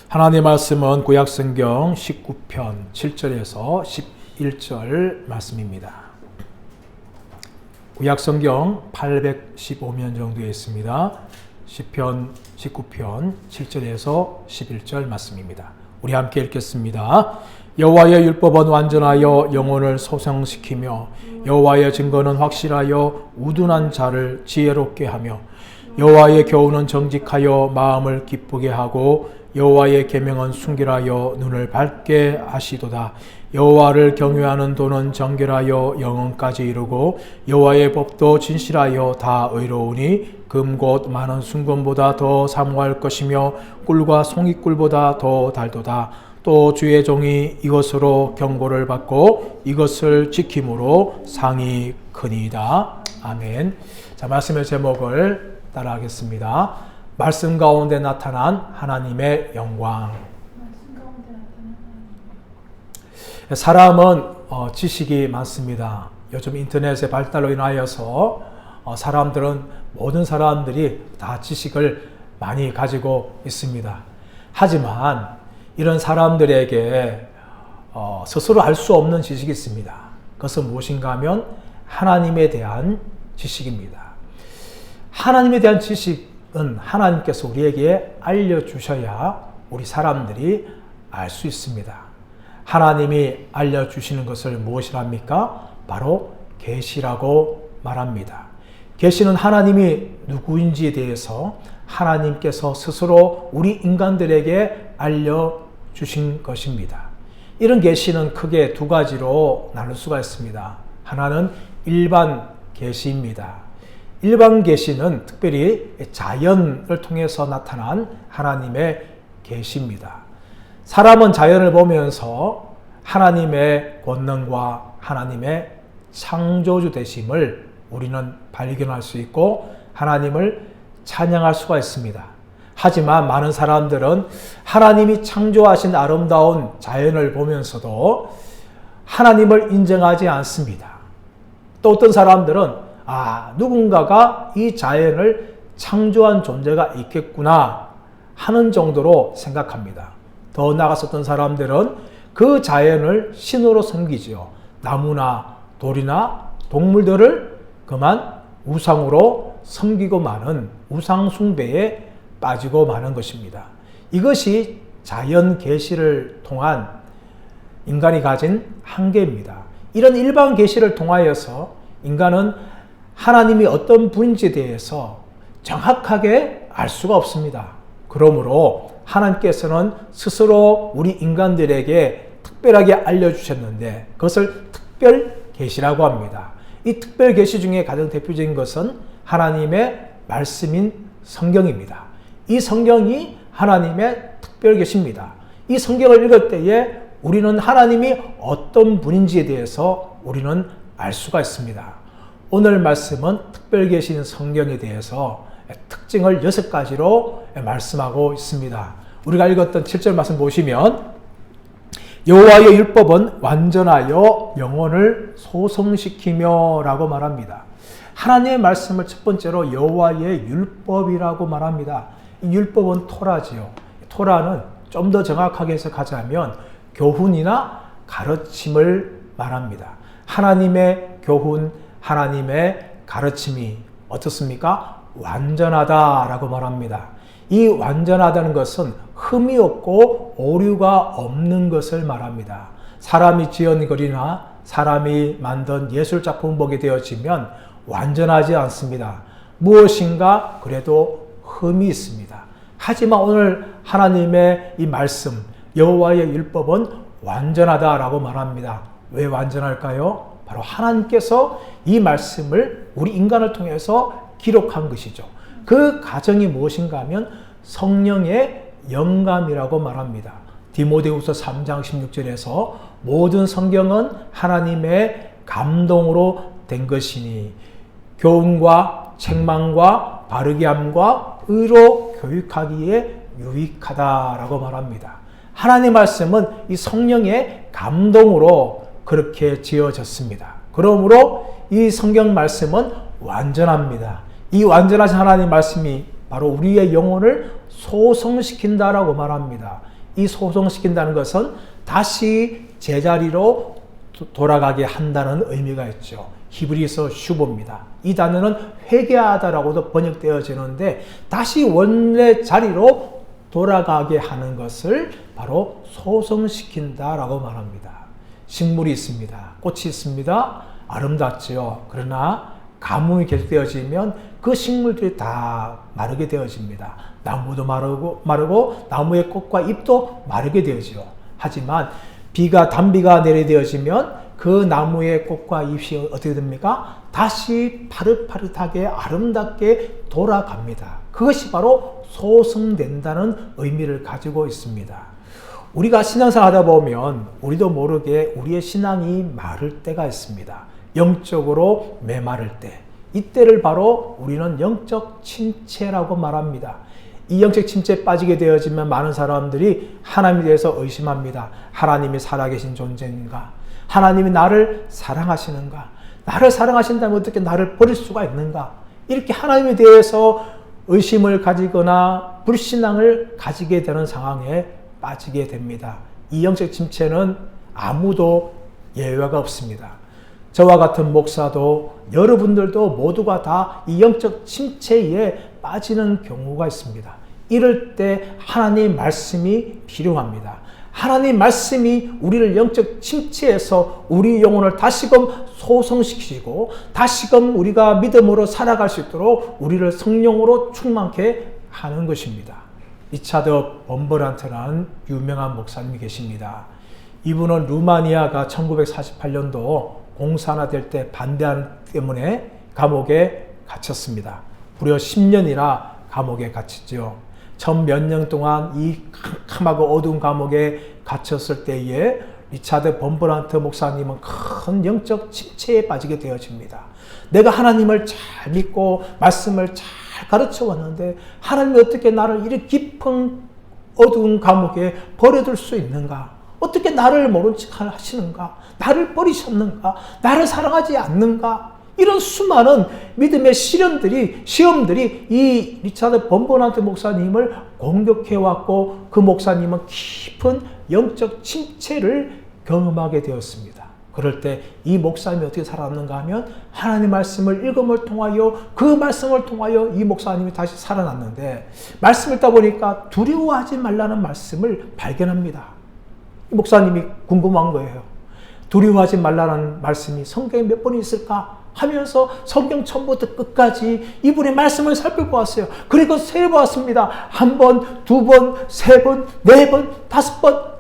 하나님의 말씀은 구약성경 19편 7절에서 11절 말씀입니다. 구약성경 815면 정도에 있습니다. 시편 19편 7절에서 11절 말씀입니다. 우리 함께 읽겠습니다. 여호와의 율법은 완전하여 영혼을 소생시키며 여호와의 증거는 확실하여 우둔한 자를 지혜롭게 하며 여호와의 교훈은 정직하여 마음을 기쁘게 하고 여호와의 계명은 순결하여 눈을 밝게 하시도다. 여호와를 경외하는 도는 정결하여 영혼까지 이루고 여호와의 법도 진실하여 다 의로우니 금 곧 많은 순금보다 더 사모할 것이며 꿀과 송이꿀보다 더 달도다. 또 주의 종이 이것으로 경고를 받고 이것을 지킴으로 상이 크니이다. 아멘. 자, 말씀의 제목을 따라하겠습니다. 말씀 가운데 나타난 하나님의 영광. 사람은 지식이 많습니다. 요즘 인터넷의 발달로 인하여서 사람들은 모든 사람들이 다 지식을 많이 가지고 있습니다. 하지만 이런 사람들에게 스스로 알 수 없는 지식이 있습니다. 그것은 무엇인가 하면 하나님에 대한 지식입니다. 하나님에 대한 지식은 하나님께서 우리에게 알려주셔야 우리 사람들이 알 수 있습니다. 하나님이 알려주시는 것을 무엇이랍니까? 바로 계시라고 말합니다. 계시는 하나님이 누구인지에 대해서 하나님께서 스스로 우리 인간들에게 알려주신 것입니다. 이런 계시는 크게 두 가지로 나눌 수가 있습니다. 하나는 일반 계시입니다. 일반 계시는 특별히 자연을 통해서 나타난 하나님의 계시입니다. 사람은 자연을 보면서 하나님의 권능과 하나님의 창조주 되심을 우리는 발견할 수 있고 하나님을 찬양할 수가 있습니다. 하지만 많은 사람들은 하나님이 창조하신 아름다운 자연을 보면서도 하나님을 인정하지 않습니다. 또 어떤 사람들은 누군가가 이 자연을 창조한 존재가 있겠구나 하는 정도로 생각합니다. 더 나아가서 어떤 사람들은 그 자연을 신으로 섬기지요. 나무나 돌이나 동물들을 그만 우상으로 섬기고 마는 우상 숭배에 빠지고 마는 것입니다. 이것이 자연 계시를 통한 인간이 가진 한계입니다. 이런 일반 계시를 통하여서 인간은 하나님이 어떤 분인지에 대해서 정확하게 알 수가 없습니다. 그러므로 하나님께서는 스스로 우리 인간들에게 특별하게 알려주셨는데 그것을 특별 계시라고 합니다. 이 특별 계시 중에 가장 대표적인 것은 하나님의 말씀인 성경입니다. 이 성경이 하나님의 특별 계시입니다. 이 성경을 읽을 때에 우리는 하나님이 어떤 분인지에 대해서 우리는 알 수가 있습니다. 오늘 말씀은 특별 계시인 성경에 대해서 특징을 6가지로 말씀하고 있습니다. 우리가 읽었던 7절 말씀 보시면 여호와의 율법은 완전하여 영혼을 소성시키며 라고 말합니다. 하나님의 말씀을 첫 번째로 여호와의 율법이라고 말합니다. 이 율법은 토라지요. 토라는 좀 더 정확하게 해석하자면 교훈이나 가르침을 말합니다. 하나님의 교훈, 하나님의 가르침이 어떻습니까? 완전하다라고 말합니다. 이 완전하다는 것은 흠이 없고 오류가 없는 것을 말합니다. 사람이 지은 글이나 사람이 만든 예술작품 보게 되어지면 완전하지 않습니다. 무엇인가 그래도 흠이 있습니다. 하지만 오늘 하나님의 이 말씀, 여호와의 율법은 완전하다라고 말합니다. 왜 완전할까요? 바로 하나님께서 이 말씀을 우리 인간을 통해서 기록한 것이죠. 그 과정이 무엇인가 하면 성령의 영감이라고 말합니다. 디모데후서 3장 16절에서 모든 성경은 하나님의 감동으로 된 것이니 교훈과 책망과 바르게 함과 의로 교육하기에 유익하다라고 말합니다. 하나님의 말씀은 이 성령의 감동으로 그렇게 지어졌습니다. 그러므로 이 성경 말씀은 완전합니다. 이 완전하신 하나님의 말씀이 바로 우리의 영혼을 소성시킨다라고 말합니다. 이 소송시킨다는 것은 다시 제자리로 돌아가게 한다는 의미가 있죠. 히브리서 슈보입니다. 이 단어는 회개하다라고도 번역되어지는데 다시 원래 자리로 돌아가게 하는 것을 바로 소성시킨다라고 말합니다. 식물이 있습니다. 꽃이 있습니다. 아름답지요. 그러나 가뭄이 계속되어지면 그 식물들이 다 마르게 되어집니다. 나무도 마르고 나무의 꽃과 잎도 마르게 되어지요. 하지만 단비가 내려되어지면 그 나무의 꽃과 잎이 어떻게 됩니까? 다시 파릇파릇하게 아름답게 돌아갑니다. 그것이 바로 소성된다는 의미를 가지고 있습니다. 우리가 신앙생활 하다 보면 우리도 모르게 우리의 신앙이 마를 때가 있습니다. 영적으로 메마를 때. 이때를 바로 우리는 영적 침체라고 말합니다. 이 영적 침체에 빠지게 되어지면 많은 사람들이 하나님에 대해서 의심합니다. 하나님이 살아계신 존재인가? 하나님이 나를 사랑하시는가? 나를 사랑하신다면 어떻게 나를 버릴 수가 있는가? 이렇게 하나님에 대해서 의심을 가지거나 불신앙을 가지게 되는 상황에 빠지게 됩니다. 이 영적 침체는 아무도 예외가 없습니다. 저와 같은 목사도 여러분들도 모두가 다 이 영적 침체에 빠지는 경우가 있습니다. 이럴 때 하나님의 말씀이 필요합니다. 하나님의 말씀이 우리를 영적 침체에서 우리 영혼을 다시금 소성시키고 다시금 우리가 믿음으로 살아갈 수 있도록 우리를 성령으로 충만케 하는 것입니다. 리차드 범버란트라는 유명한 목사님이 계십니다. 이분은 루마니아가 1948년도 공산화될 때 반대하는 때문에 감옥에 갇혔습니다. 무려 10년이나 감옥에 갇혔죠. 첫 몇 년 동안 이 캄캄하고 어두운 감옥에 갇혔을 때에 리차드 범버란트 목사님은 큰 영적 침체에 빠지게 되어집니다. 내가 하나님을 잘 믿고 말씀을 잘 가르쳐 왔는데 하나님이 어떻게 나를 이렇게 깊은 어두운 감옥에 버려둘 수 있는가? 어떻게 나를 모른 척 하시는가? 나를 버리셨는가? 나를 사랑하지 않는가? 이런 수많은 믿음의 시험들이 이 리차드 범버란트 목사님을 공격해왔고 그 목사님은 깊은 영적 침체를 경험하게 되었습니다. 그럴 때 이 목사님이 어떻게 살아났는가 하면 하나님의 말씀을 읽음을 통하여 그 말씀을 통하여 이 목사님이 다시 살아났는데 말씀을 읽다 보니까 두려워하지 말라는 말씀을 발견합니다. 이 목사님이 궁금한 거예요. 두려워하지 말라는 말씀이 성경에 몇 번 있을까 하면서 성경 처음부터 끝까지 이분의 말씀을 살펴보았어요. 그리고 세어보았습니다. 한 번, 두 번, 세 번, 네 번, 다섯 번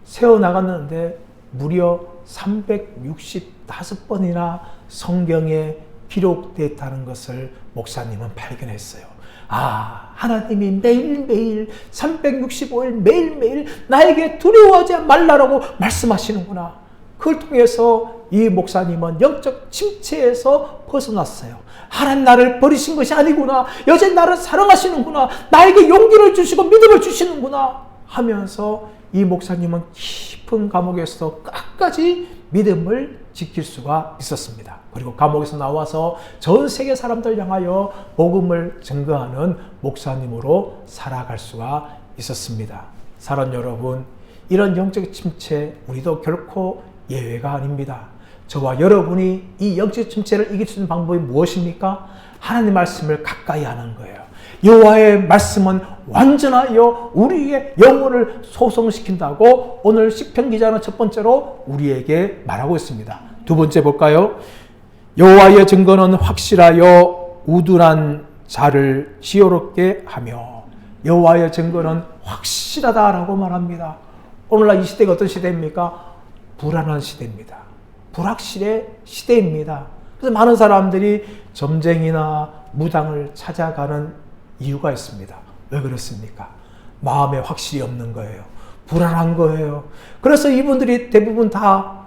세어나갔는데 무려 365번이나 성경에 기록되었다는 것을 목사님은 발견했어요. 아, 하나님이 매일매일 365일 매일매일 나에게 두려워하지 말라라고 말씀하시는구나. 그걸 통해서 이 목사님은 영적 침체에서 벗어났어요. 하나님 나를 버리신 것이 아니구나. 여전히 나를 사랑하시는구나. 나에게 용기를 주시고 믿음을 주시는구나 하면서 이 목사님은 깊은 감옥에서 끝까지 믿음을 지킬 수가 있었습니다. 그리고 감옥에서 나와서 전 세계 사람들 향하여 복음을 증거하는 목사님으로 살아갈 수가 있었습니다. 사랑 여러분, 이런 영적 침체 우리도 결코 예외가 아닙니다. 저와 여러분이 이 영적 침체를 이길 수 있는 방법이 무엇입니까? 하나님의 말씀을 가까이 하는 거예요. 여호와의 말씀은 완전하여 우리의 영혼을 소성시킨다고 오늘 시편 기자는 첫 번째로 우리에게 말하고 있습니다. 두 번째 볼까요? 여호와의 증거는 확실하여 우둔한 자를 지혜롭게 하며 여호와의 증거는 확실하다라고 말합니다. 오늘날 이 시대가 어떤 시대입니까? 불안한 시대입니다. 불확실의 시대입니다. 그래서 많은 사람들이 점쟁이나 무당을 찾아가는 이유가 있습니다. 왜 그렇습니까? 마음에 확실히 없는 거예요. 불안한 거예요. 그래서 이분들이 대부분 다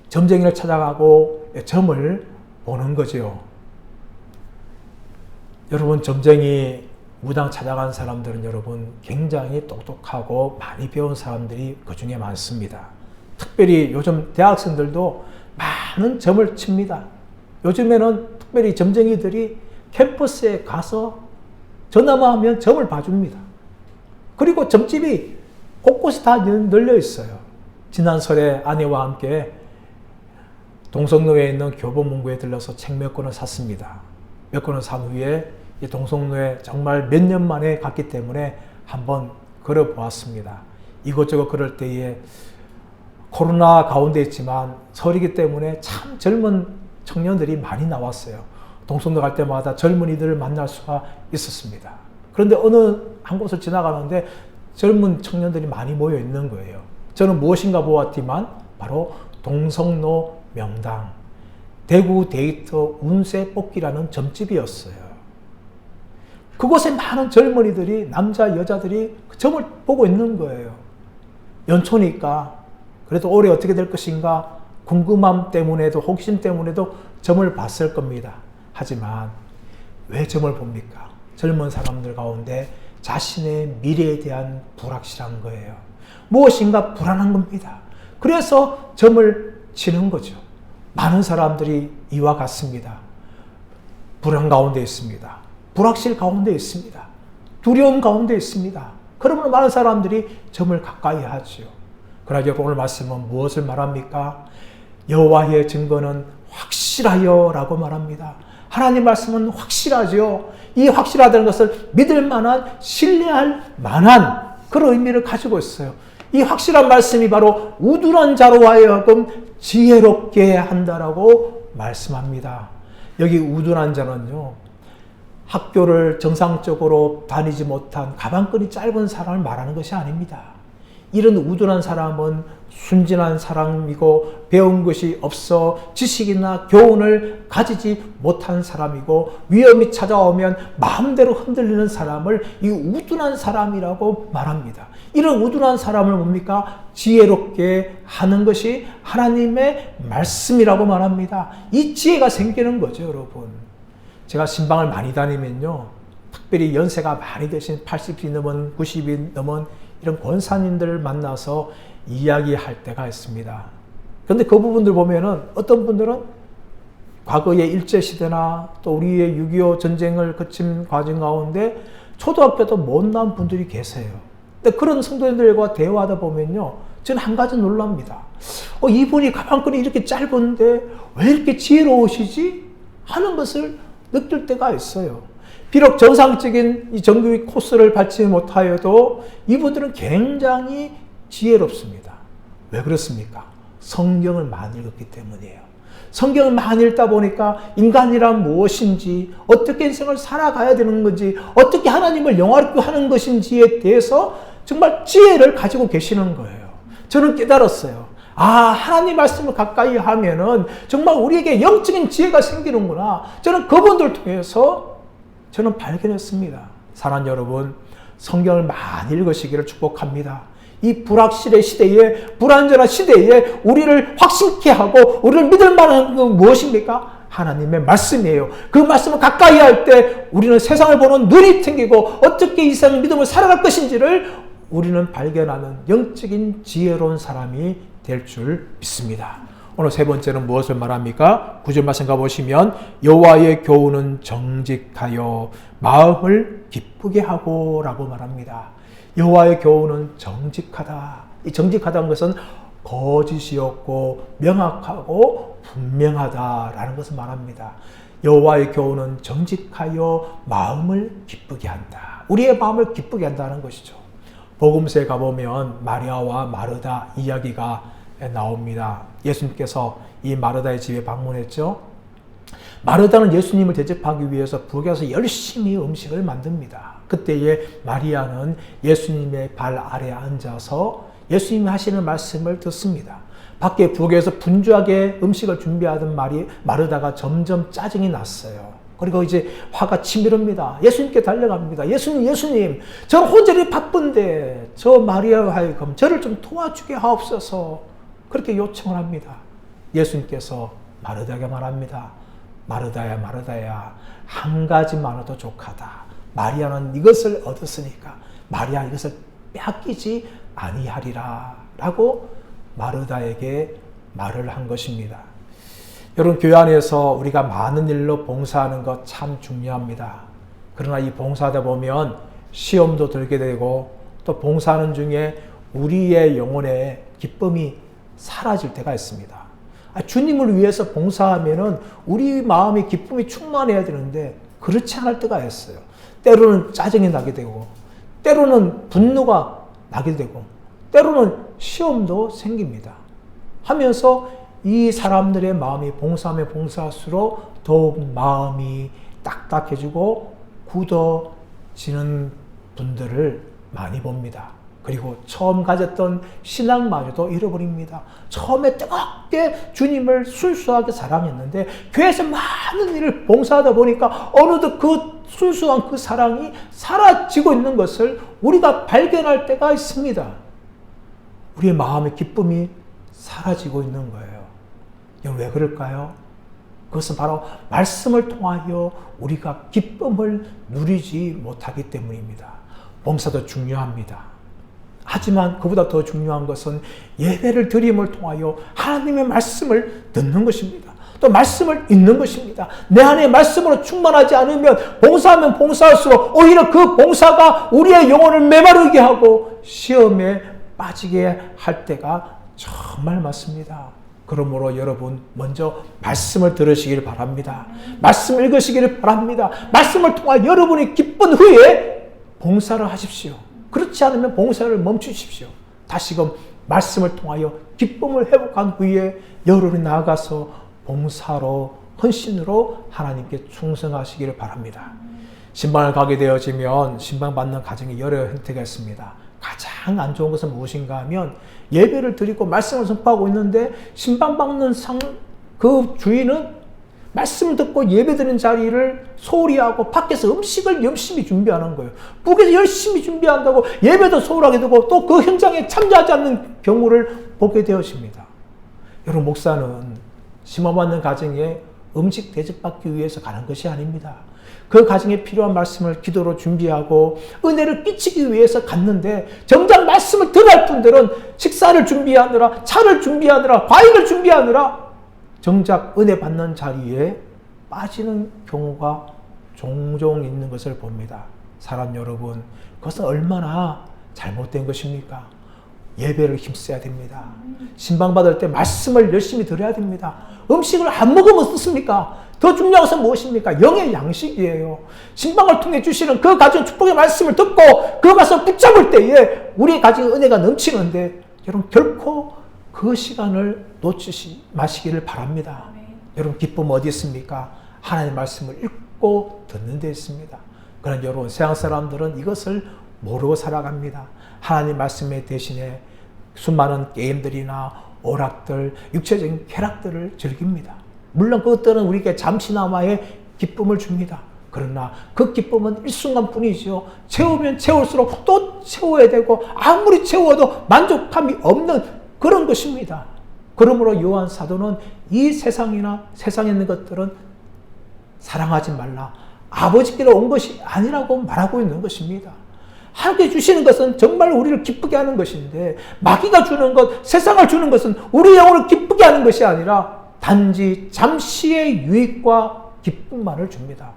점쟁이를 찾아가고 점을 보는 거죠. 여러분, 점쟁이 무당 찾아간 사람들은 여러분 굉장히 똑똑하고 많이 배운 사람들이 그 중에 많습니다. 특별히 요즘 대학생들도 많은 점을 칩니다. 요즘에는 특별히 점쟁이들이 캠퍼스에 가서 전화만 하면 점을 봐줍니다. 그리고 점집이 곳곳에 다 널려 있어요. 지난 설에 아내와 함께 동성로에 있는 교보문고에 들러서 책 몇 권을 샀습니다. 몇 권을 산 후에 이 동성로에 정말 몇 년 만에 갔기 때문에 한번 걸어보았습니다. 이것저것 걸을 때에 코로나 가운데 있지만 설이기 때문에 참 젊은 청년들이 많이 나왔어요. 동성로 갈 때마다 젊은이들을 만날 수가 있었습니다. 그런데 어느 한 곳을 지나가는데 젊은 청년들이 많이 모여 있는 거예요. 저는 무엇인가 보았지만 바로 동성로 명당, 대구 데이터 운세 뽑기라는 점집이었어요. 그곳에 많은 젊은이들이, 남자, 여자들이 그 점을 보고 있는 거예요. 연초니까 그래도 올해 어떻게 될 것인가 궁금함 때문에도, 호기심 때문에도 점을 봤을 겁니다. 하지만 왜 점을 봅니까? 젊은 사람들 가운데 자신의 미래에 대한 불확실한 거예요. 무엇인가 불안한 겁니다. 그래서 점을 치는 거죠. 많은 사람들이 이와 같습니다. 불안 가운데 있습니다. 불확실 가운데 있습니다. 두려움 가운데 있습니다. 그러면 많은 사람들이 점을 가까이 하죠. 그러나 오늘 말씀은 무엇을 말합니까? 여호와의 증거는 확실하여 라고 말합니다. 하나님 말씀은 확실하죠. 이 확실하다는 것을 믿을 만한, 신뢰할 만한 그런 의미를 가지고 있어요. 이 확실한 말씀이 바로 우둔한 자로 하여금 지혜롭게 한다라고 말씀합니다. 여기 우둔한 자는요, 학교를 정상적으로 다니지 못한 가방끈이 짧은 사람을 말하는 것이 아닙니다. 이런 우둔한 사람은 순진한 사람이고 배운 것이 없어 지식이나 교훈을 가지지 못한 사람이고 위험이 찾아오면 마음대로 흔들리는 사람을 이 우둔한 사람이라고 말합니다. 이런 우둔한 사람을 뭡니까? 지혜롭게 하는 것이 하나님의 말씀이라고 말합니다. 이 지혜가 생기는 거죠, 여러분. 제가 신방을 많이 다니면요, 특별히 연세가 많이 되신 80이 넘은 90이 넘은 이런 권사님들을 만나서 이야기할 때가 있습니다. 그런데 그 부분들 보면은 어떤 분들은 과거의 일제시대나 또 우리의 6.25 전쟁을 거친 과정 가운데 초등학교도 못 나온 분들이 계세요. 근데 그런 성도님들과 대화하다 보면요, 저는 한 가지 놀랍니다. 이분이 가방끈이 이렇게 짧은데 왜 이렇게 지혜로우시지? 하는 것을 느낄 때가 있어요. 비록 정상적인 이 정규 코스를 밟지 못하여도 이분들은 굉장히 지혜롭습니다. 왜 그렇습니까? 성경을 많이 읽었기 때문이에요. 성경을 많이 읽다 보니까 인간이란 무엇인지, 어떻게 인생을 살아가야 되는 건지, 어떻게 하나님을 영화롭게 하는 것인지에 대해서 정말 지혜를 가지고 계시는 거예요. 저는 깨달았어요. 하나님 말씀을 가까이 하면은 정말 우리에게 영적인 지혜가 생기는구나. 저는 그분들 통해서 저는 발견했습니다. 사랑하는 여러분, 성경을 많이 읽으시기를 축복합니다. 이 불확실의 시대에, 불안전한 시대에 우리를 확신케 하고 우리를 믿을 만한 건 무엇입니까? 하나님의 말씀이에요. 그 말씀을 가까이 할 때 우리는 세상을 보는 눈이 생기고 어떻게 이 세상 믿음을 살아갈 것인지를 우리는 발견하는 영적인 지혜로운 사람이 될 줄 믿습니다. 오늘 세 번째는 무엇을 말합니까? 9절 말씀 가보시면 여호와의 교훈은 정직하여 마음을 기쁘게 하고 라고 말합니다. 여호와의 교훈은 정직하다. 이 정직하다는 것은 거짓이 없고 명확하고 분명하다라는 것을 말합니다. 여호와의 교훈은 정직하여 마음을 기쁘게 한다. 우리의 마음을 기쁘게 한다는 것이죠. 복음서에 가보면 마리아와 마르다 이야기가 나옵니다. 예수님께서 이 마르다의 집에 방문했죠. 마르다는 예수님을 대접하기 위해서 부엌에 가서 열심히 음식을 만듭니다. 그때에 마리아는 예수님의 발 아래 앉아서 예수님이 하시는 말씀을 듣습니다. 밖에 부엌에서 분주하게 음식을 준비하던 마르다가 점점 짜증이 났어요. 그리고 이제 화가 치밀합니다. 예수님께 달려갑니다. 예수님, 저 혼자 이렇게 바쁜데 저 마리아와 하여금 저를 좀 도와주게 하옵소서. 그렇게 요청을 합니다. 예수님께서 마르다에게 말합니다. 마르다야, 한 가지만으로도 족하다. 마리아는 이것을 얻었으니까 마리아 이것을 빼앗기지 아니하리라 라고 마르다에게 말을 한 것입니다. 여러분, 교회 안에서 우리가 많은 일로 봉사하는 것 참 중요합니다. 그러나 이 봉사하다 보면 시험도 들게 되고 또 봉사하는 중에 우리의 영혼의 기쁨이 사라질 때가 있습니다. 주님을 위해서 봉사하면은 우리 마음의 기쁨이 충만해야 되는데 그렇지 않을 때가 있어요. 때로는 짜증이 나게 되고, 때로는 분노가 나게 되고, 때로는 시험도 생깁니다. 하면서 이 사람들의 마음이 봉사하면 봉사할수록 더욱 마음이 딱딱해지고 굳어지는 분들을 많이 봅니다. 그리고 처음 가졌던 신앙마저도 잃어버립니다. 처음에 뜨겁게 주님을 순수하게 사랑했는데 교회에서 많은 일을 봉사하다 보니까 어느덧 그 순수한 그 사랑이 사라지고 있는 것을 우리가 발견할 때가 있습니다. 우리의 마음의 기쁨이 사라지고 있는 거예요. 왜 그럴까요? 그것은 바로 말씀을 통하여 우리가 기쁨을 누리지 못하기 때문입니다. 봉사도 중요합니다. 하지만 그보다 더 중요한 것은 예배를 드림을 통하여 하나님의 말씀을 듣는 것입니다. 또 말씀을 읽는 것입니다. 내 안에 말씀으로 충만하지 않으면 봉사하면 봉사할수록 오히려 그 봉사가 우리의 영혼을 메마르게 하고 시험에 빠지게 할 때가 정말 많습니다. 그러므로 여러분 먼저 말씀을 들으시길 바랍니다. 말씀을 읽으시기를 바랍니다. 말씀을 통하여 여러분이 기쁜 후에 봉사를 하십시오. 그렇지 않으면 봉사를 멈추십시오. 다시금 말씀을 통하여 기쁨을 회복한 후에 여러분이 나아가서 봉사로 헌신으로 하나님께 충성하시기를 바랍니다. 신방을 가게 되어지면 신방받는 가정이 여러 형태가 있습니다. 가장 안 좋은 것은 무엇인가 하면 예배를 드리고 말씀을 선포하고 있는데 신방받는 그 주인은 말씀을 듣고 예배드리는 자리를 소홀히 하고 밖에서 음식을 열심히 준비하는 거예요. 북에서 열심히 준비한다고 예배도 소홀하게 되고 또 그 현장에 참여하지 않는 경우를 보게 되어집니다. 여러분, 목사는 심어받는 가정에 음식 대접받기 위해서 가는 것이 아닙니다. 그 가정에 필요한 말씀을 기도로 준비하고 은혜를 끼치기 위해서 갔는데 정작 말씀을 들을 분들은 식사를 준비하느라, 차를 준비하느라, 과일을 준비하느라 정작 은혜 받는 자리에 빠지는 경우가 종종 있는 것을 봅니다. 사람 여러분, 그것은 얼마나 잘못된 것입니까? 예배를 힘써야 됩니다. 신방받을 때 말씀을 열심히 들어야 됩니다. 음식을 안 먹으면 어떻습니까? 더 중요한 것은 무엇입니까? 영의 양식이에요. 신방을 통해 주시는 그 가진 축복의 말씀을 듣고 그 가서 붙잡을 때에 우리의 가진 은혜가 넘치는데 여러분 결코 그 시간을 놓치지 마시기를 바랍니다. 여러분 기쁨 어디 있습니까? 하나님의 말씀을 읽고 듣는 데 있습니다. 그러나 여러분 세상 사람들은 이것을 모르고 살아갑니다. 하나님 말씀의 대신에 수많은 게임들이나 오락들, 육체적인 쾌락들을 즐깁니다. 물론 그것들은 우리에게 잠시나마의 기쁨을 줍니다. 그러나 그 기쁨은 일순간뿐이죠. 채우면 채울수록 또 채워야 되고 아무리 채워도 만족함이 없는 그런 것입니다. 그러므로 요한 사도는 이 세상이나 세상에 있는 것들은 사랑하지 말라. 아버지께로 온 것이 아니라고 말하고 있는 것입니다. 하나님께 주시는 것은 정말 우리를 기쁘게 하는 것인데 마귀가 주는 것, 세상을 주는 것은 우리 영혼을 기쁘게 하는 것이 아니라 단지 잠시의 유익과 기쁨만을 줍니다.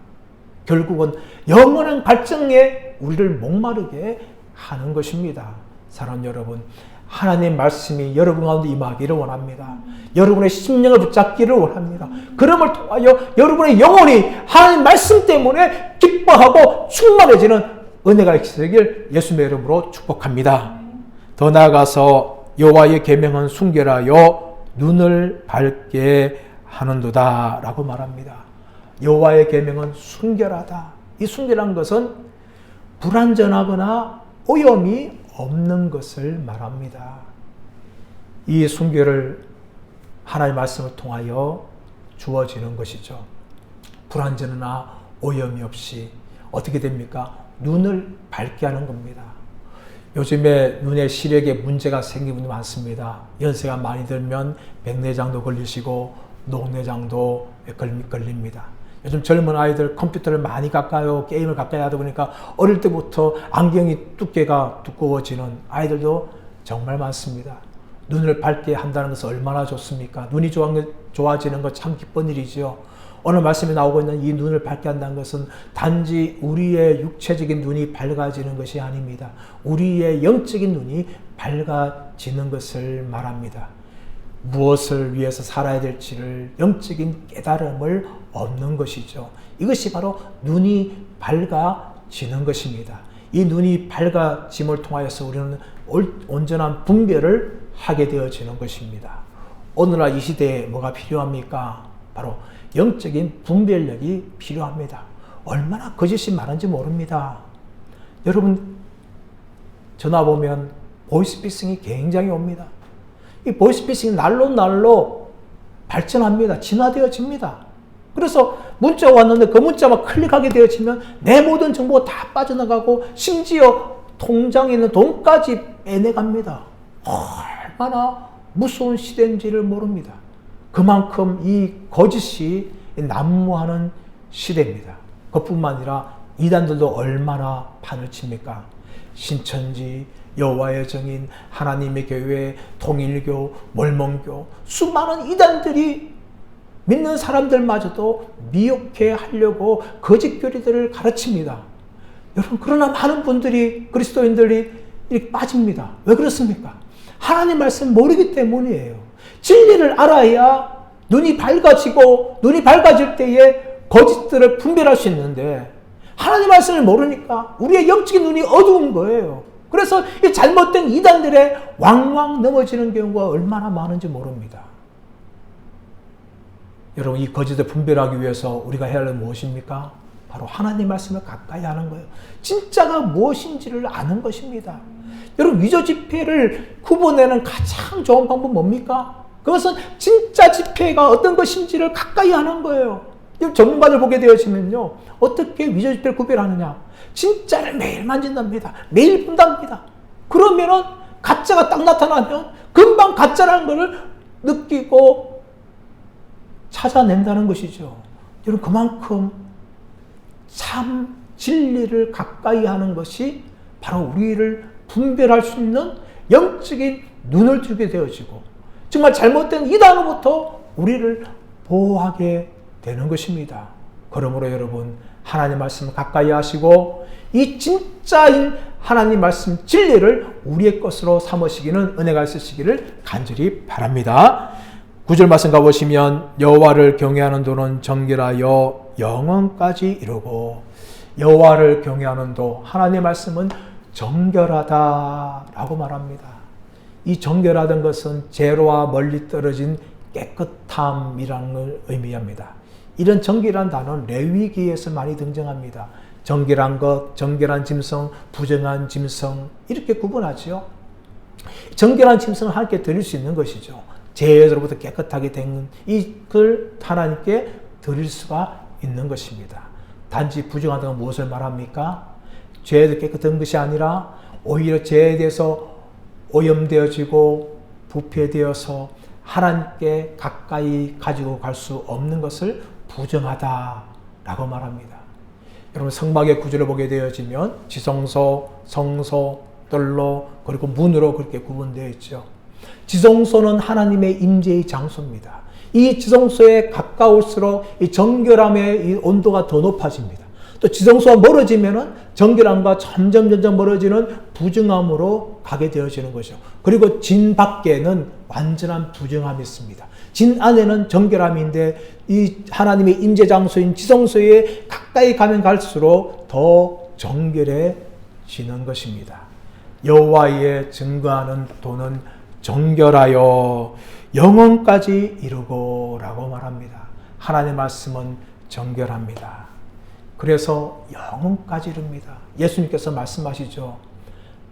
결국은 영원한 발전에 우리를 목마르게 하는 것입니다. 사랑하는 여러분, 하나님의 말씀이 여러분 가운데 임하기를 원합니다. 여러분의 심령을 붙잡기를 원합니다. 그럼을 통하여 여러분의 영혼이 하나님 말씀 때문에 기뻐하고 충만해지는 은혜가 있으길 예수님의 이름으로 축복합니다. 더 나아가서 여호와의 계명은 순결하여 눈을 밝게 하는도다 라고 말합니다. 여호와의 계명은 순결하다. 이 순결한 것은 불완전하거나 오염이 없는 것을 말합니다. 이 순결을 하나님의 말씀을 통하여 주어지는 것이죠. 불완전하나 오염이 없이 어떻게 됩니까? 눈을 밝게 하는 겁니다. 요즘에 눈의 시력에 문제가 생기는 분이 많습니다. 연세가 많이 들면 백내장도 걸리시고 녹내장도 걸립니다. 요즘 젊은 아이들 컴퓨터를 많이 가까요, 게임을 가까이 하다 보니까 어릴 때부터 안경이 두께가 두꺼워지는 아이들도 정말 많습니다. 눈을 밝게 한다는 것은 얼마나 좋습니까? 눈이 좋아지는 것 참 기쁜 일이지요. 오늘 말씀에 나오고 있는 이 눈을 밝게 한다는 것은 단지 우리의 육체적인 눈이 밝아지는 것이 아닙니다. 우리의 영적인 눈이 밝아지는 것을 말합니다. 무엇을 위해서 살아야 될지를 영적인 깨달음을 얻는 것이죠. 이것이 바로 눈이 밝아지는 것입니다. 이 눈이 밝아짐을 통하여서 우리는 온전한 분별을 하게 되어지는 것입니다. 오늘날 이 시대에 뭐가 필요합니까? 바로 영적인 분별력이 필요합니다. 얼마나 거짓이 많은지 모릅니다. 여러분 전화 보면 보이스피싱이 굉장히 옵니다. 이 보이스피싱이 날로 발전합니다. 진화되어집니다. 그래서 문자가 왔는데 그 문자만 클릭하게 되어지면 내 모든 정보가 다 빠져나가고 심지어 통장에 있는 돈까지 빼내갑니다. 얼마나 무서운 시대인지를 모릅니다. 그만큼 이 거짓이 난무하는 시대입니다. 그뿐만 아니라 이단들도 얼마나 판을 칩니까? 신천지, 여호와의 증인, 하나님의 교회, 통일교, mormon교 수많은 이단들이 믿는 사람들마저도 미혹해 하려고 거짓 교리들을 가르칩니다. 여러분 그러나 많은 분들이 그리스도인들이 이렇게 빠집니다. 왜 그렇습니까? 하나님 말씀 모르기 때문이에요. 진리를 알아야 눈이 밝아지고 눈이 밝아질 때에 거짓들을 분별할 수 있는데 하나님 말씀을 모르니까 우리의 영적인 눈이 어두운 거예요. 그래서 이 잘못된 이단들의 왕왕 넘어지는 경우가 얼마나 많은지 모릅니다. 여러분 이 거짓을 분별하기 위해서 우리가 해야 할 것은 무엇입니까? 바로 하나님 말씀을 가까이 하는 거예요. 진짜가 무엇인지를 아는 것입니다. 여러분 위조 지폐를 구분하는 가장 좋은 방법 뭡니까? 그것은 진짜 지폐가 어떤 것인지를 가까이 하는 거예요. 전문가들 보게 되어지면요. 어떻게 위조 지폐를 구별하느냐? 진짜를 매일 만진답니다. 매일 본답니다. 그러면은 가짜가 딱 나타나면 금방 가짜라는 것을 느끼고 찾아낸다는 것이죠. 여러분 그만큼 참 진리를 가까이 하는 것이 바로 우리를 분별할 수 있는 영적인 눈을 주게 되어지고 정말 잘못된 이단으로부터 우리를 보호하게 되는 것입니다. 그러므로 여러분 하나님 말씀을 가까이 하시고 이 진짜인 하나님 말씀 진리를 우리의 것으로 삼으시기는 은혜가 있으시기를 간절히 바랍니다. 9절 말씀 가보시면 여호와를 경외하는 도는 정결하여 영원까지 이루고 여호와를 경외하는 도 하나님의 말씀은 정결하다라고 말합니다. 이 정결하다는 것은 죄와 멀리 떨어진 깨끗함이라는 걸 의미합니다. 이런 정결한 단어는 레위기에서 많이 등장합니다. 정결한 것, 정결한 짐승, 부정한 짐승 이렇게 구분하죠. 정결한 짐승을 하나님께 드릴 수 있는 것이죠. 죄로부터 깨끗하게 된 이걸 하나님께 드릴 수가 있는 것입니다. 단지 부정하다는 건 무엇을 말합니까? 죄에서 깨끗한 것이 아니라 오히려 죄에 대해서 오염되어지고 부패되어서 하나님께 가까이 가지고 갈 수 없는 것을 부정하다라고 말합니다. 여러분 성막의 구조를 보게 되어지면 지성소, 성소, 뜰로 그리고 문으로 그렇게 구분되어 있죠. 지성소는 하나님의 임재의 장소입니다. 이 지성소에 가까울수록 이 정결함의 이 온도가 더 높아집니다. 또 지성소와 멀어지면은 정결함과 점점 멀어지는 부정함으로 가게 되어지는 것이죠. 그리고 진 밖에는 완전한 부정함이 있습니다. 진 안에는 정결함인데 이 하나님의 임재 장소인 지성소에 가까이 가면 갈수록 더 정결해지는 것입니다. 여호와의 증거하는 도는 정결하여 영원까지 이루고 라고 말합니다. 하나님의 말씀은 정결합니다. 그래서 영원까지 이릅니다. 예수님께서 말씀하시죠.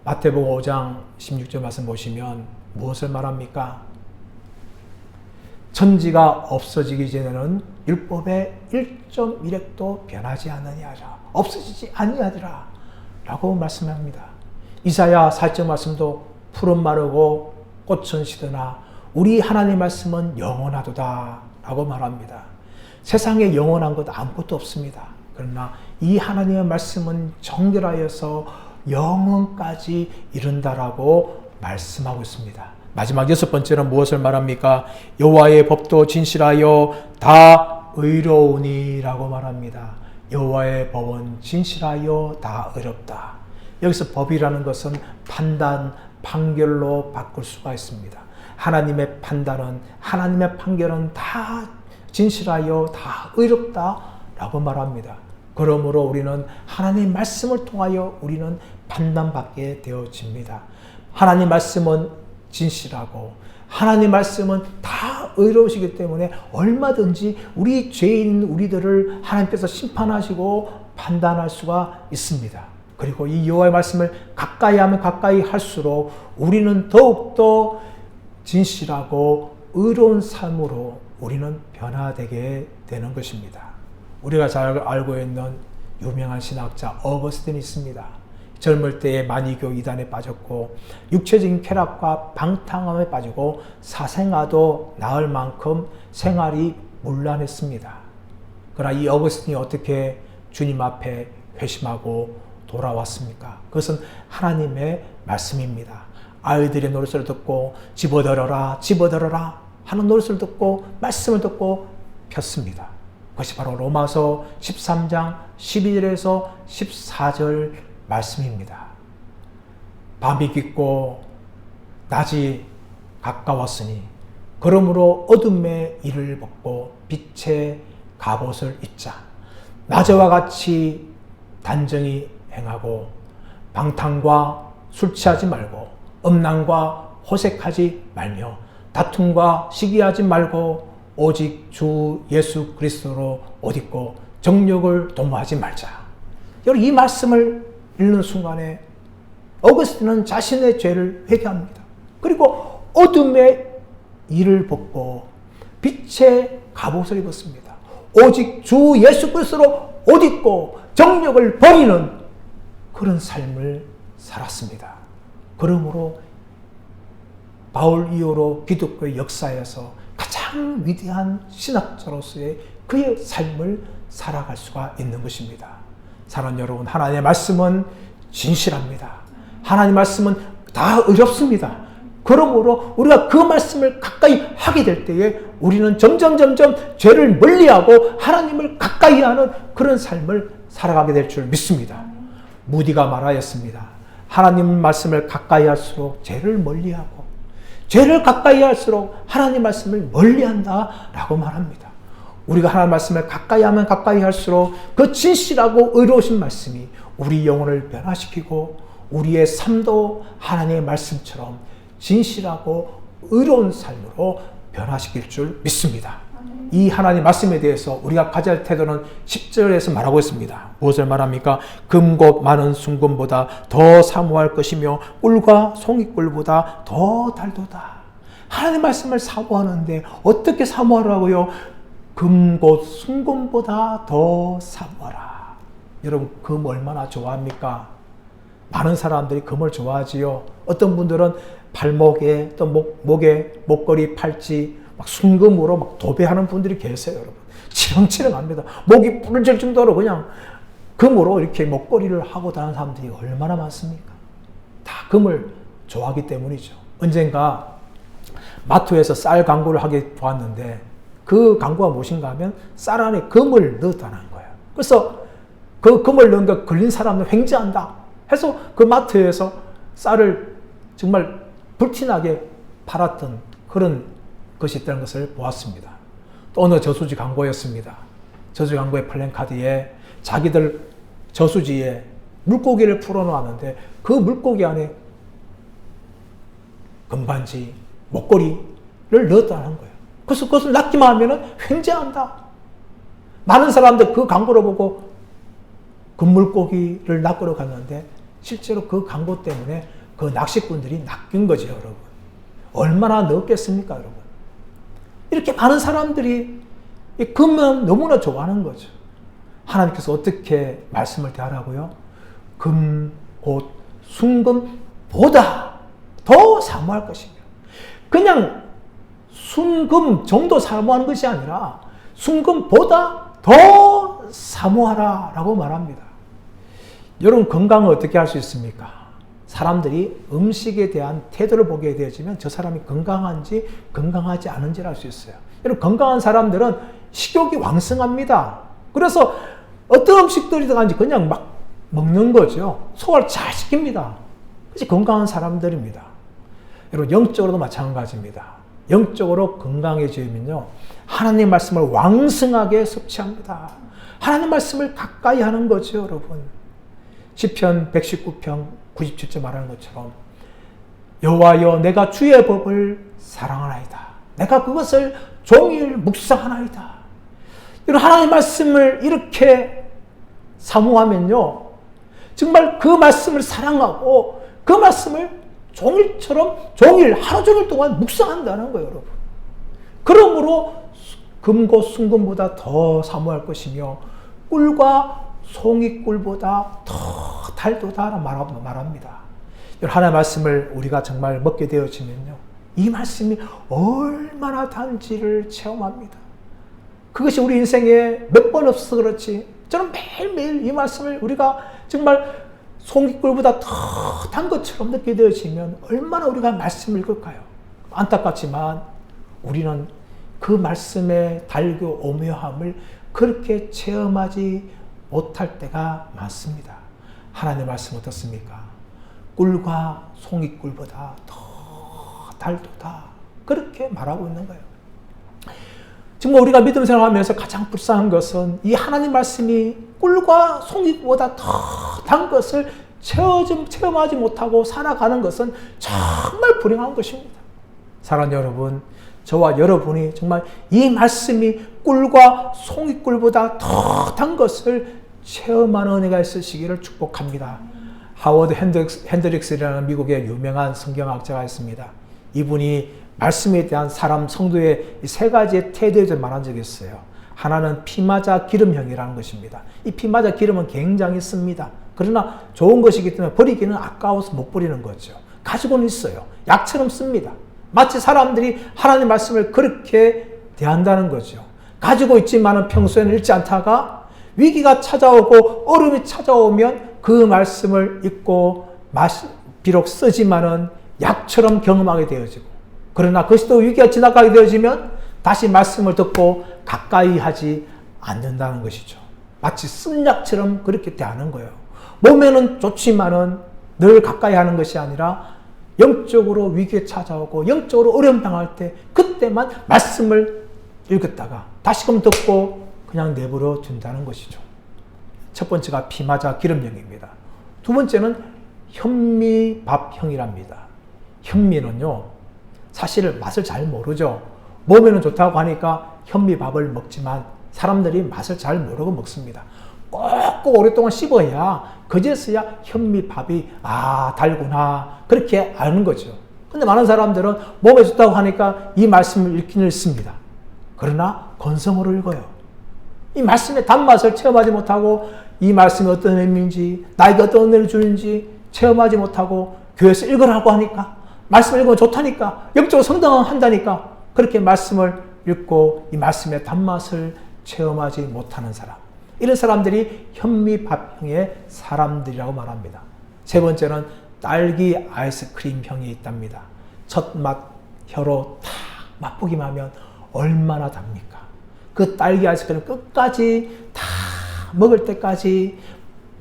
마태복음 5장 16절 말씀 보시면 무엇을 말합니까? 천지가 없어지기 전에는 율법의 1.1획도 변하지 않느니라. 없어지지 아니하리라 라고 말씀합니다. 이사야 4절 말씀도 푸른 마르고 꽃은 시드나 우리 하나님 말씀은 영원하도다 라고 말합니다. 세상에 영원한 것 아무것도 없습니다. 그러나 이 하나님의 말씀은 정결하여서 영원까지 이른다라고 말씀하고 있습니다. 마지막 6번째는 무엇을 말합니까? 여호와의 법도 진실하여 다 의로우니라고 말합니다. 여호와의 법은 진실하여 다 의롭다. 여기서 법이라는 것은 판단, 판결로 바꿀 수가 있습니다. 하나님의 판단은, 하나님의 판결은 다 진실하여 다 의롭다라고 말합니다. 그러므로 우리는 하나님의 말씀을 통하여 우리는 판단받게 되어집니다. 하나님 말씀은 진실하고 하나님 말씀은 다 의로우시기 때문에 얼마든지 우리 죄인 우리들을 하나님께서 심판하시고 판단할 수가 있습니다. 그리고 이 여호와의 말씀을 가까이 하면 가까이 할수록 우리는 더욱더 진실하고 의로운 삶으로 우리는 변화되게 되는 것입니다. 우리가 잘 알고 있는 유명한 신학자 어거스틴이 있습니다. 젊을 때에 만이교 이단에 빠졌고 육체적인 쾌락과 방탕함에 빠지고 사생아도 낳을 만큼 생활이 문란했습니다. 그러나 이 어거스틴이 어떻게 주님 앞에 회심하고 돌아왔습니까? 그것은 하나님의 말씀입니다. 아이들의 노랫소리를 듣고 집어들어라 집어들어라 하는 노랫소리를 듣고 말씀을 듣고 폈습니다. 그것이 바로 로마서 13장 12절에서 14절 말씀입니다. 밤이 깊고 낮이 가까웠으니 그러므로 어둠의 일을 벗고 빛의 갑옷을 입자. 낮에와 같이 단정히 행하고 방탕과 술 취하지 말고 음란과 호색하지 말며 다툼과 시기하지 말고 오직 주 예수 그리스도로 옷 입고 정욕을 도모하지 말자. 여러분, 이 말씀을 읽는 순간에 어거스틴은 자신의 죄를 회개합니다. 그리고 어둠의 일을 벗고 빛의 갑옷을 입었습니다. 오직 주 예수 그리스도로 옷 입고 정욕을 버리는 그런 삶을 살았습니다. 그러므로 바울 이후로 기독교의 역사에서 가장 위대한 신학자로서의 그의 삶을 살아갈 수가 있는 것입니다. 사랑하는 여러분, 하나님의 말씀은 진실합니다. 하나님의 말씀은 다 의롭습니다. 그러므로 우리가 그 말씀을 가까이 하게 될 때에 우리는 점점 죄를 멀리하고 하나님을 가까이 하는 그런 삶을 살아가게 될 줄 믿습니다. 무디가 말하였습니다. 하나님 말씀을 가까이 할수록 죄를 멀리하고 죄를 가까이 할수록 하나님 말씀을 멀리한다라고 말합니다. 우리가 하나님 말씀을 가까이 하면 가까이 할수록 그 진실하고 의로우신 말씀이 우리 영혼을 변화시키고 우리의 삶도 하나님의 말씀처럼 진실하고 의로운 삶으로 변화시킬 줄 믿습니다. 이 하나님 말씀에 대해서 우리가 가져야 할 태도는 10절에서 말하고 있습니다. 무엇을 말합니까? 금곱 많은 순금보다 더 사모할 것이며 꿀과 송이꿀보다 더 달도다. 하나님 말씀을 사모하는데 어떻게 사모하라고요? 금곱 순금보다 더 사모하라. 여러분, 금 얼마나 좋아합니까? 많은 사람들이 금을 좋아하지요. 어떤 분들은 발목에 또 목에 목걸이 팔찌 막 순금으로 막 도배하는 분들이 계세요, 여러분. 치렁치렁합니다. 목이 부러질 정도로 그냥 금으로 이렇게 목걸이를 하고 다니는 사람들이 얼마나 많습니까? 다 금을 좋아하기 때문이죠. 언젠가 마트에서 쌀 광고를 하게 보았는데 그 광고가 무엇인가 하면 쌀 안에 금을 넣었다는 거예요. 그래서 그 금을 넣은 거 걸린 사람은 횡재한다 해서 그 마트에서 쌀을 정말 불티나게 팔았던 그런 것이 있다는 것을 보았습니다. 또 어느 저수지 광고였습니다. 저수지 광고의 플랜카드에 자기들 저수지에 물고기를 풀어놓았는데 그 물고기 안에 금반지, 목걸이를 넣었다는 거예요. 그래서 그것을 낚기만 하면 횡재한다. 많은 사람들 그 광고를 보고 금물고기를 낚으러 갔는데 실제로 그 광고 때문에 그 낚시꾼들이 낚인 거죠, 여러분. 얼마나 넣었겠습니까, 여러분? 이렇게 많은 사람들이 금은 너무나 좋아하는 거죠. 하나님께서 어떻게 말씀을 대하라고요? 금, 곧, 순금보다 더 사모할 것이며 그냥 순금 정도 사모하는 것이 아니라 순금보다 더 사모하라 라고 말합니다. 여러분, 건강을 어떻게 할 수 있습니까? 사람들이 음식에 대한 태도를 보게 되어지면 저 사람이 건강한지 건강하지 않은지를 알 수 있어요. 여러분, 건강한 사람들은 식욕이 왕성합니다. 그래서 어떤 음식들이 들어간지 그냥 막 먹는 거죠. 소화를 잘 시킵니다. 그것이 건강한 사람들입니다. 여러분, 영적으로도 마찬가지입니다. 영적으로 건강해지면요, 하나님 말씀을 왕성하게 섭취합니다. 하나님 말씀을 가까이 하는 거죠, 여러분. 시편 119편 97절 말하는 것처럼 여호와여, 내가 주의 법을 사랑하나이다. 내가 그것을 종일 묵상하나이다. 이런 하나님 말씀을 이렇게 사모하면요, 정말 그 말씀을 사랑하고 그 말씀을 종일 하루 종일 동안 묵상한다는 거예요, 여러분. 그러므로 금고 순금보다 더 사모할 것이며 꿀과 송이꿀보다 더 달도다 말합니다. 하나님의 말씀을 우리가 정말 먹게 되어지면요, 이 말씀이 얼마나 단지를 체험합니다. 그것이 우리 인생에 몇 번 없어서 그렇지, 저는 매일매일 이 말씀을 우리가 정말 송이꿀보다 더 단 것처럼 느끼게 되어지면 얼마나 우리가 말씀을 읽을까요? 안타깝지만 우리는 그 말씀의 달고 오묘함을 그렇게 체험하지 못할 때가 많습니다. 하나님의 말씀 어떻습니까? 꿀과 송이꿀보다 더 달도다, 그렇게 말하고 있는 거예요. 정말 우리가 믿음 생활하면서 가장 불쌍한 것은 이 하나님 말씀이 꿀과 송이보다 더 단 것을 체험하지 못하고 살아가는 것은 정말 불행한 것입니다. 사랑하는 여러분, 저와 여러분이 정말 이 말씀이 꿀과 송이꿀보다 더 단 것을 체험하는 은혜가 있으시기를 축복합니다. 하워드 핸드릭스라는 미국의 유명한 성경학자가 있습니다. 이분이 말씀에 대한 성도의 세 가지의 태도에 대해 말한 적이 있어요. 하나는 피마자 기름형이라는 것입니다. 이 피마자 기름은 굉장히 씁니다. 그러나 좋은 것이기 때문에 버리기는 아까워서 못 버리는 거죠. 가지고는 있어요. 약처럼 씁니다. 마치 사람들이 하나님 말씀을 그렇게 대한다는 거죠. 가지고 있지만은 평소에는 읽지 않다가 위기가 찾아오고 어려움이 찾아오면 그 말씀을 읽고 비록 쓰지만은 약처럼 경험하게 되어지고, 그러나 그것이 또 위기가 지나가게 되어지면 다시 말씀을 듣고 가까이 하지 않는다는 것이죠. 마치 쓴 약처럼 그렇게 대하는 거예요. 몸에는 좋지만은 늘 가까이 하는 것이 아니라 영적으로 위기에 찾아오고 영적으로 어려움 당할 때 그때만 말씀을 읽었다가 다시금 듣고 그냥 내버려 둔다는 것이죠. 첫 번째가 피마자 기름형입니다. 두 번째는 현미밥형이랍니다. 현미는요, 사실 맛을 잘 모르죠. 몸에는 좋다고 하니까 현미밥을 먹지만 사람들이 맛을 잘 모르고 먹습니다. 꼭 오랫동안 씹어야, 그제서야 현미밥이 달구나 그렇게 아는 거죠. 근데 많은 사람들은 몸에 좋다고 하니까 이 말씀을 읽긴 읽습니다. 그러나 건성으로 읽어요. 이 말씀의 단맛을 체험하지 못하고 이 말씀이 어떤 의미인지, 나에게 어떤 은혜를 주는지 체험하지 못하고 교회에서 읽으라고 하니까, 말씀을 읽으면 좋다니까, 영적으로 성장한다니까 그렇게 말씀을 읽고 이 말씀의 단맛을 체험하지 못하는 사람, 이런 사람들이 현미밥형의 사람들이라고 말합니다. 세 번째는 딸기 아이스크림형이 있답니다. 첫 맛 혀로 탁 맛보기만 하면 얼마나 답니까? 그 딸기 아이스크림 끝까지 다 먹을 때까지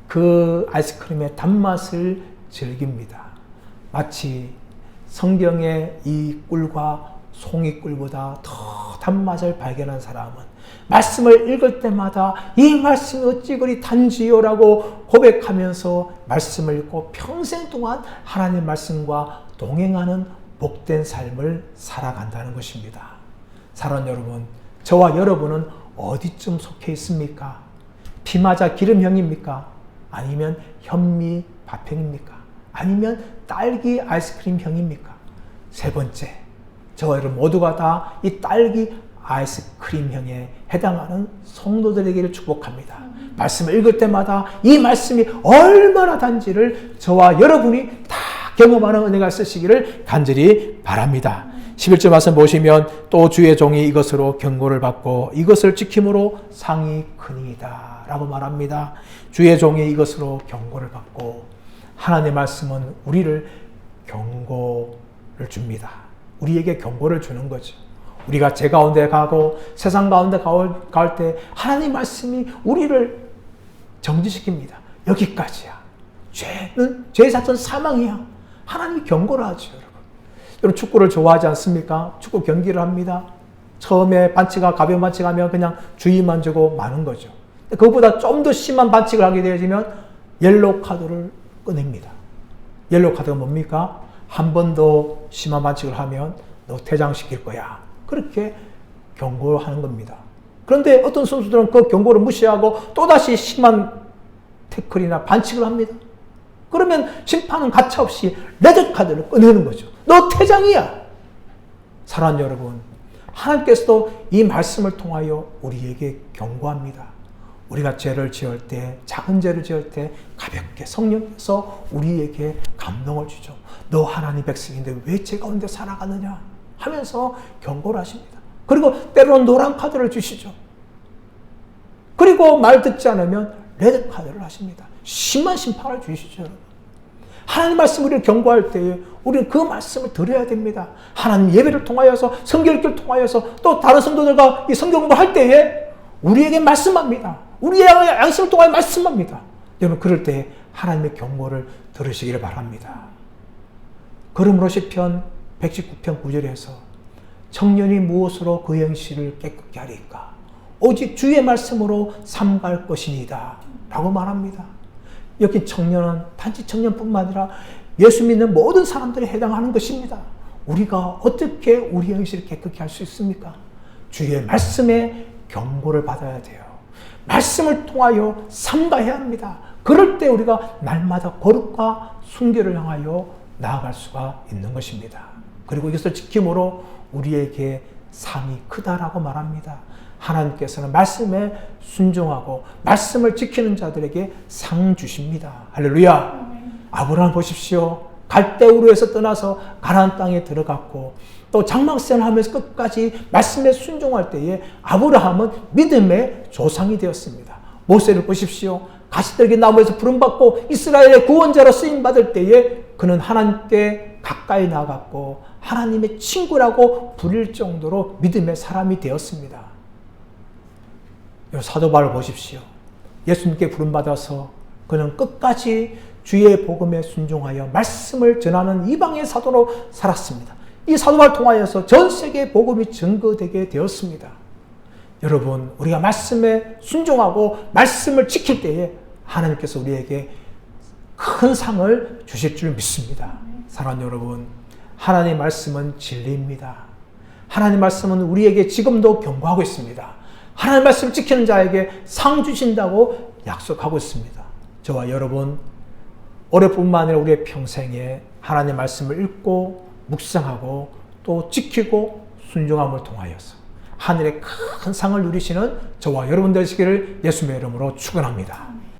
그 아이스크림의 단맛을 즐깁니다. 마치 성경의 이 꿀과 송이꿀보다 더 단맛을 발견한 사람은 말씀을 읽을 때마다 이 말씀이 어찌 그리 단지요라고 고백하면서 말씀을 읽고 평생 동안 하나님 말씀과 동행하는 복된 삶을 살아간다는 것입니다. 사랑하는 여러분, 저와 여러분은 어디쯤 속해 있습니까? 피마자 기름형입니까? 아니면 현미밥형입니까? 아니면 딸기 아이스크림형입니까? 세 번째, 저와 여러분 모두가 다 이 딸기 아이스크림형에 해당하는 성도들에게를 축복합니다. 말씀을 읽을 때마다 이 말씀이 얼마나 단지를 저와 여러분이 다 경험하는 은혜가 있으시기를 간절히 바랍니다. 11절 말씀 보시면 또 주의 종이 이것으로 경고를 받고 이것을 지킴으로 상이 크니이다 라고 말합니다. 주의 종이 이것으로 경고를 받고, 하나님의 말씀은 우리를 경고를 줍니다. 우리에게 경고를 주는 거죠. 우리가 죄 가운데 가고 세상 가운데 갈 때 하나님 말씀이 우리를 정지시킵니다. 여기까지야. 죄의 사건 사망이야. 하나님이 경고를 하죠, 여러분. 여러분 축구를 좋아하지 않습니까? 축구 경기를 합니다. 처음에 반칙가 가벼운 반칙하면 그냥 주의만 주고 마는 거죠. 그것보다 좀 더 심한 반칙을 하게 되어지면 옐로우 카드를 꺼냅니다. 옐로우 카드가 뭡니까? 한 번 더 심한 반칙을 하면 너 퇴장시킬 거야. 그렇게 경고하는 겁니다. 그런데 어떤 선수들은 그 경고를 무시하고 또다시 심한 태클이나 반칙을 합니다. 그러면 심판은 가차없이 레드카드를 꺼내는 거죠. 너 퇴장이야. 사랑하는 여러분, 하나님께서도 이 말씀을 통하여 우리에게 경고합니다. 우리가 죄를 지을 때, 작은 죄를 지을 때 가볍게 성령께서 우리에게 감동을 주죠. 너 하나님 백성인데 왜 죄 가운데 살아가느냐 하면서 경고를 하십니다. 그리고 때로는 노란 카드를 주시죠. 그리고 말 듣지 않으면 레드 카드를 하십니다. 심한 심판을 주시죠. 하나님 말씀 우리를 경고할 때에 우리는 그 말씀을 들어야 됩니다. 하나님 예배를 통하여서 성경 읽기를 통하여서 또 다른 성도들과 이 성경 공부할 때에 우리에게 말씀합니다. 우리의 양심을 통하여 말씀합니다. 여러분 그럴 때 하나님의 경고를 들으시기를 바랍니다. 그러므로 시편 119편 9절에서 청년이 무엇으로 그 행실을 깨끗게 하리까? 오직 주의 말씀으로 삼갈 것이니이다 라고 말합니다. 여기 청년은 단지 청년뿐만 아니라 예수 믿는 모든 사람들이 해당하는 것입니다. 우리가 어떻게 우리 행실을 깨끗게 할 수 있습니까? 주의 말씀에 경고를 받아야 돼요. 말씀을 통하여 삼가해야 합니다. 그럴 때 우리가 날마다 거룩과 순결을 향하여 나아갈 수가 있는 것입니다. 그리고 이것을 지킴으로 우리에게 상이 크다라고 말합니다. 하나님께서는 말씀에 순종하고 말씀을 지키는 자들에게 상 주십니다. 할렐루야. 아브라함 보십시오. 갈대우르에서 떠나서 가나안 땅에 들어갔고 또 장막생을 하면서 끝까지 말씀에 순종할 때에 아브라함은 믿음의 조상이 되었습니다. 모세를 보십시오. 가시떨기 나무에서 부름받고 이스라엘의 구원자로 쓰임받을 때에 그는 하나님께 가까이 나갔고 하나님의 친구라고 부릴 정도로 믿음의 사람이 되었습니다. 사도 바울을 보십시오. 예수님께 부름받아서 그는 끝까지 주의 복음에 순종하여 말씀을 전하는 이방의 사도로 살았습니다. 이 사도 바울을 통하여서 전 세계에 복음이 증거되게 되었습니다. 여러분, 우리가 말씀에 순종하고 말씀을 지킬 때에 하나님께서 우리에게 큰 상을 주실 줄 믿습니다. 사랑하는 여러분, 하나님의 말씀은 진리입니다. 하나님의 말씀은 우리에게 지금도 경고하고 있습니다. 하나님의 말씀을 지키는 자에게 상 주신다고 약속하고 있습니다. 저와 여러분, 올해뿐만 아니라 우리의 평생에 하나님의 말씀을 읽고 묵상하고 또 지키고 순종함을 통하여서 하늘의 큰 상을 누리시는 저와 여러분 되시기를 예수님의 이름으로 축원합니다.